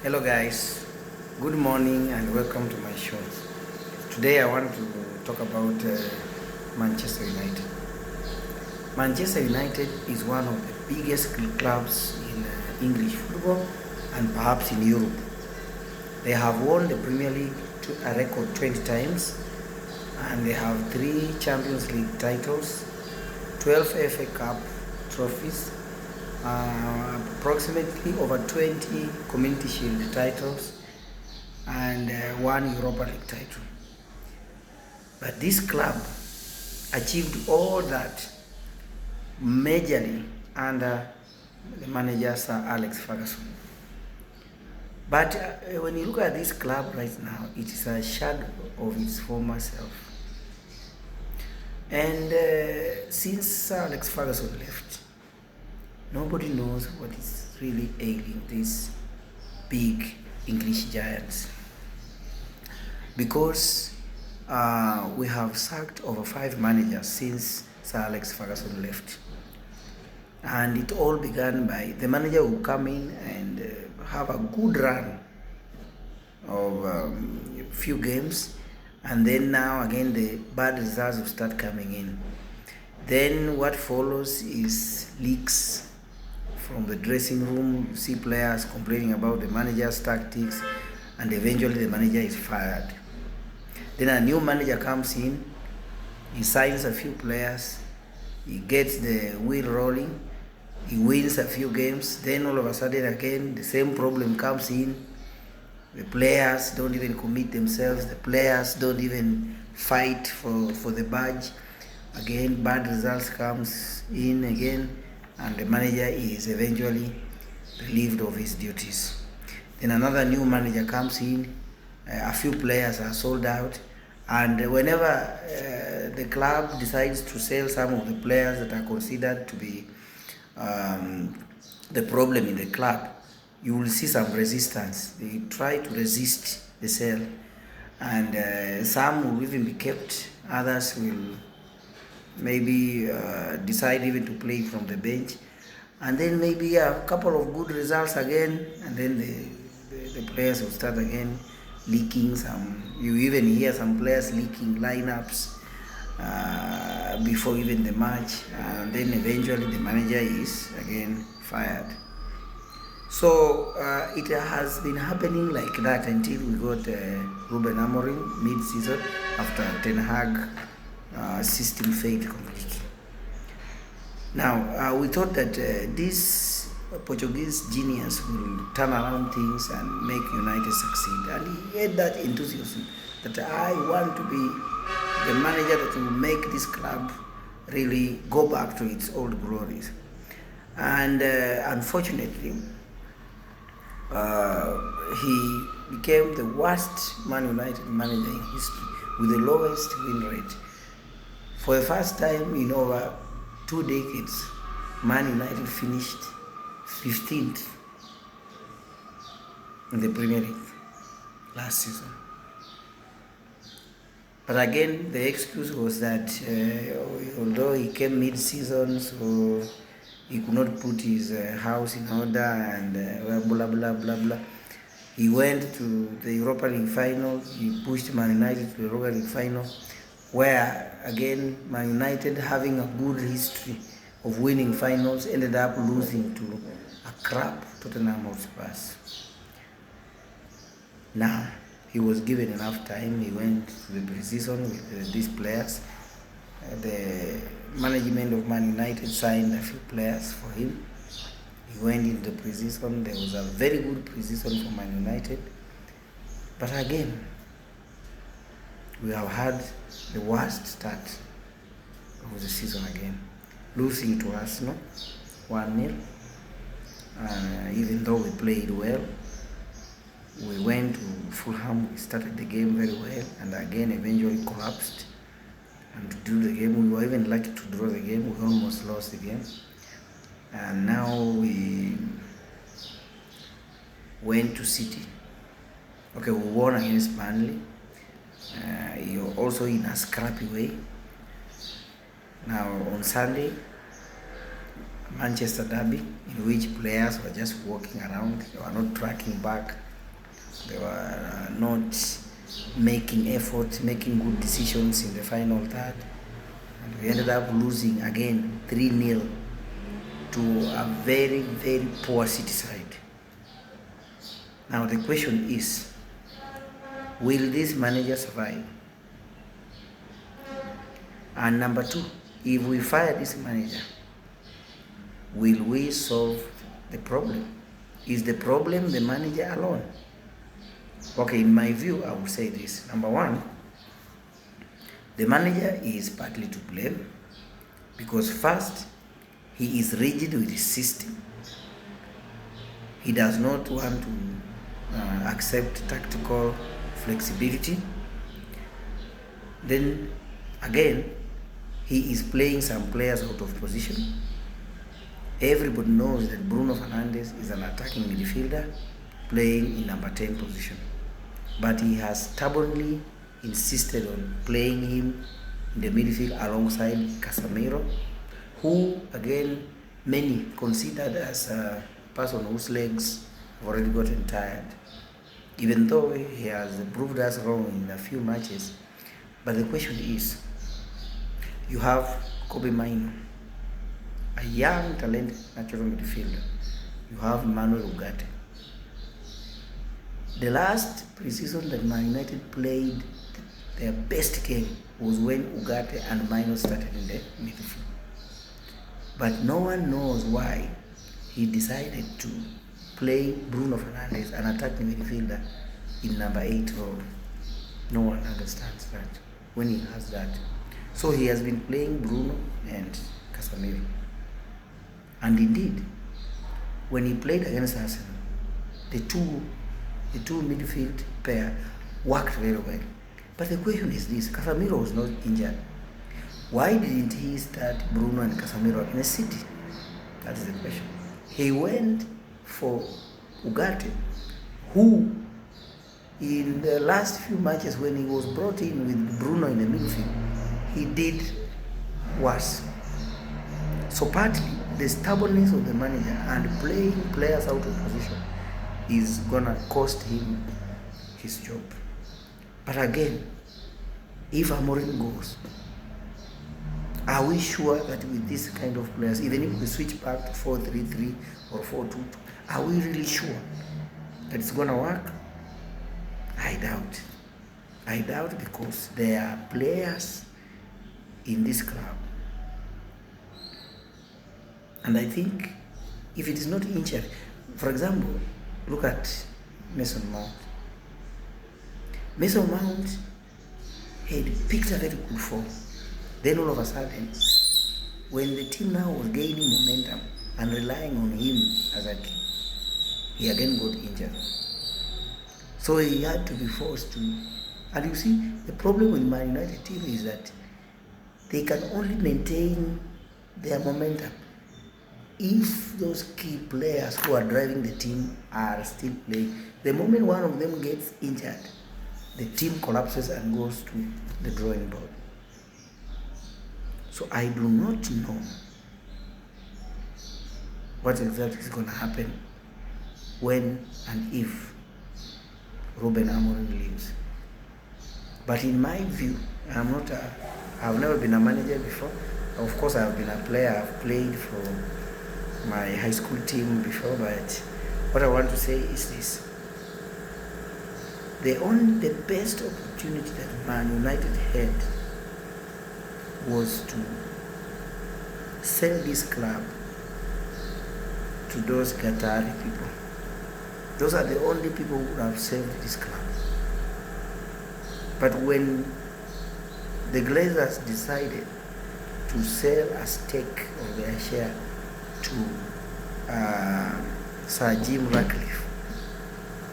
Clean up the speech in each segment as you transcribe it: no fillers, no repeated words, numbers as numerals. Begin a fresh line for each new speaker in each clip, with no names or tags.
Hello guys, good morning and welcome to my show. Today I want to talk about Manchester United. Manchester United is one of the biggest clubs in English football and perhaps in Europe. They have won the Premier League a record 20 times and they have 3 Champions League titles, 12 FA Cup trophies, approximately over 20 Community Shield titles and 1 Europa League title. But this club achieved all that majorly under the manager Sir Alex Ferguson. But when you look at this club right now, it is a shadow of its former self. And since Sir Alex Ferguson left, nobody knows what is really ailing these big English giants. Because we have sacked over 5 managers since Sir Alex Ferguson left. And it all began by the manager who come in and have a good run of a few games, and then now again the bad results will start coming in. Then what follows is leaks from the dressing room. You see players complaining about the manager's tactics, and eventually the manager is fired. Then a new manager comes in, he signs a few players, he gets the wheel rolling, he wins a few games, then all of a sudden again the same problem comes in. The players don't even commit themselves, the players don't even fight for the badge. Again, bad results comes in again, and the manager is eventually relieved of his duties. Then another new manager comes in, a few players are sold out, and whenever the club decides to sell some of the players that are considered to be the problem in the club, you will see some resistance. They try to resist the sale, and some will even be kept, others will maybe decide even to play from the bench, and then maybe a couple of good results again, and then the players will start again leaking some. You even hear some players leaking lineups before even the match, and then eventually the manager is again fired. So it has been happening like that until we got Ruben Amorim mid-season after Ten Hag system failed completely. Now we thought that this Portuguese genius will turn around things and make United succeed, and he had that enthusiasm that I want to be the manager that will make this club really go back to its old glories. And unfortunately, he became the worst Man United manager in history with the lowest win rate. For the first time in over 2 decades, Man United finished 15th in the Premier League last season. But again, the excuse was that although he came mid-season, so he could not put his house in order, and blah blah blah blah. He went to the Europa League final, he pushed Man United to the Europa League final, where again Man United, having a good history of winning finals, ended up losing to a crap Tottenham Hotspur. Now, he was given enough time. He went to the pre-season with these players. The management of Man United signed a few players for him. He went into the pre-season. There was a very good pre-season for Man United. But again, we have had the worst start of the season again. Losing to Arsenal 1-0. Even though we played well, we went to Fulham, we started the game very well, and again eventually collapsed. And to do the game, we were even lucky to draw the game. We almost lost the game. And now we went to City. Okay, we won against Burnley. You're also in a scrappy way. Now on Sunday, Manchester derby, in which players were just walking around, they were not tracking back They were not making effort, making good decisions in the final third. And we ended up losing again 3-0 to a very, very poor City side. Now the question is, will this manager survive? And number two, if we fire this manager, will we solve the problem? Is the problem the manager alone? Okay, in my view, I would say this. Number one, the manager is partly to blame because first, he is rigid with his system. He does not want to accept tactical flexibility. Then again, he is playing some players out of position. Everybody knows that Bruno Fernandes is an attacking midfielder playing in number 10 position. But he has stubbornly insisted on playing him in the midfield alongside Casemiro, who again many considered as a person whose legs have already gotten tired, even though he has proved us wrong in a few matches. But the question is, you have Kobe Maino, a young talented natural midfielder. You have Manuel Ugarte. The last preseason that Man United played their best game was when Ugarte and Maino started in the midfield. But no one knows why he decided to play Bruno Fernandes, an attacking midfielder, in number 8 role. No one understands that when he has that. So he has been playing Bruno and Casemiro. And indeed, when he played against Arsenal, the two midfield pair worked very well. But the question is this: Casemiro was not injured. Why didn't he start Bruno and Casemiro in a City? That is the question. He went for Ugarte, who in the last few matches when he was brought in with Bruno in the midfield, he did worse. So partly the stubbornness of the manager and playing players out of position is gonna cost him his job. But again, if Amorim goes, are we sure that with this kind of players, even if we switch back to 4-3-3 or 4-2-2, are we really sure that it's gonna work? I doubt. I doubt, because there are players in this club, and I think if it is not injured, for example, look at Mason Mount. Mason Mount had picked a very good form. Then all of a sudden, when the team now was gaining momentum and relying on him as a key, he again got injured. So he had to be forced to. And you see, the problem with Man United team is that they can only maintain their momentum if those key players who are driving the team are still playing. The moment one of them gets injured, the team collapses and goes to the drawing board. So I do not know what exactly is going to happen when and if Ruben Amorim leaves. But in my view, I've never been a manager before. Of course, I've been a player. I've played for my high school team before, but what I want to say is this: the best opportunity that Man United had was to sell this club to those Qatari people. Those are the only people who have saved this club. But when the Glazers decided to sell a stake of their share to Sir Jim Ratcliffe,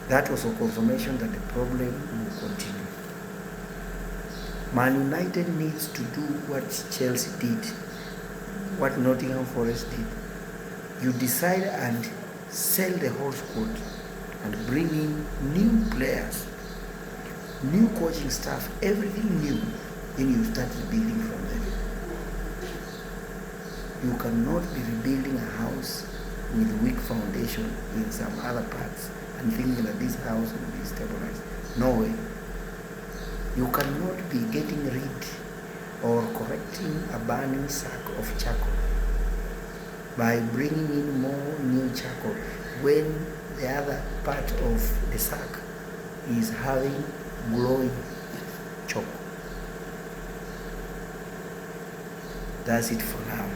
that was a confirmation that the problem will continue. Man United needs to do what Chelsea did, what Nottingham Forest did. You decide and sell the whole squad and bring in new players, new coaching staff, everything new. Then you start rebuilding from there. You cannot be rebuilding a house with weak foundation in some other parts and thinking that this house will be stabilized. No way. You cannot be getting rid or correcting a burning sack of charcoal by bringing in more new charcoal when the other part of the sack is having glowing chalk. That's it for now.